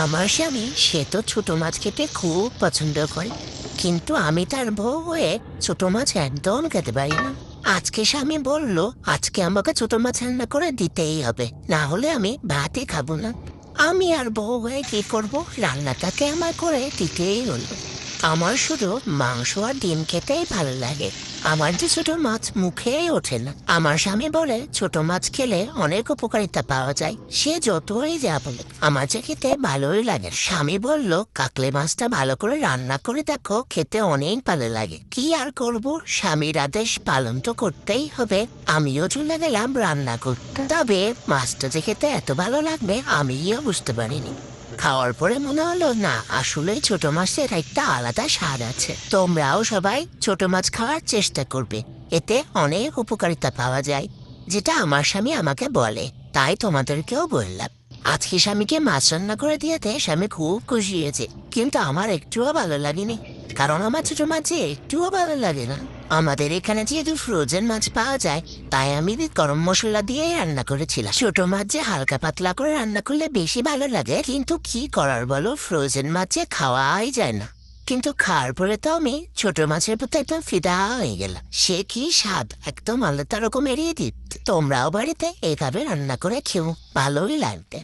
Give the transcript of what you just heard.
আমার স্বামী সে তো ছোট মাছ খেতে খুব পছন্দ করে, কিন্তু আমি তার বউ হয়ে ছোট মাছ একদম খেতে পারি না। আজকে স্বামী বলল আজকে আমাকে ছোট মাছ রান্না করে দিতেই হবে, না হলে আমি ভাতই খাবো না। আমি আর বউ হয়ে কি করবো, রান্নাটাকে আমার করে দিতেই হলো। আমার শুধু মাংস আর ডিম খেতেই ভালো লাগে, আমার যে ছোট মাছ মুখেই ওঠে না। আমার স্বামী বলে ছোট মাছ খেলে অনেক উপকারিতা পাওয়া যায়, সে যতই যা বলে আমার যে খেতে ভালোই লাগে। স্বামী বলল কাকলে মাছটা ভালো করে রান্না করে দেখো, খেতে অনেক ভালো লাগে। কি আর করব, স্বামীর আদেশ পালন তো করতেই হবে। আমিও চলে গেলাম রান্না করতে। তবে মাছটা যে খেতে এত ভালো লাগবে আমিও বুঝতে পারিনি। খাওয়ার পরে মনে হলো না, আসলে ছোট মাছের একটা আলাদা স্বাদ আছে। তোমরাও সবাই ছোট মাছ খাওয়ার চেষ্টা করবে, এতে অনেক উপকারিতা পাওয়া যায়, যেটা আমার স্বামী আমাকে বলে, তাই তোমাদেরকেও বললাম। আজকে স্বামীকে মাছ রান্না করে দিয়েতে স্বামী খুব খুশি হয়েছে, কিন্তু আমার একটুও ভালো লাগেনি, কারণ আমার ছোট মাছ যে একটুও ভালো লাগে না। আমাদের এখানে যেহেতু ফ্রোজেন মাছ পাওয়া যায়, তাই আমি গরম মশলা দিয়ে রান্না করেছিলাম। ছোট মাছ যে হালকা পাতলা করে রান্না করলে বেশি ভালো লাগে, কিন্তু কি করার বলো, ফ্রোজেন মাছ যে খাওয়াই যায় না। কিন্তু খাওয়ার পরে তো আমি ছোট মাছের প্রতি একদম ফিদা হয়ে গেলাম। সে কি স্বাদ, একদম আলাদা রকম এড়িয়ে দিত। তোমরাও বাড়িতে এইভাবে রান্না করে খেও, ভালোই লাগবে।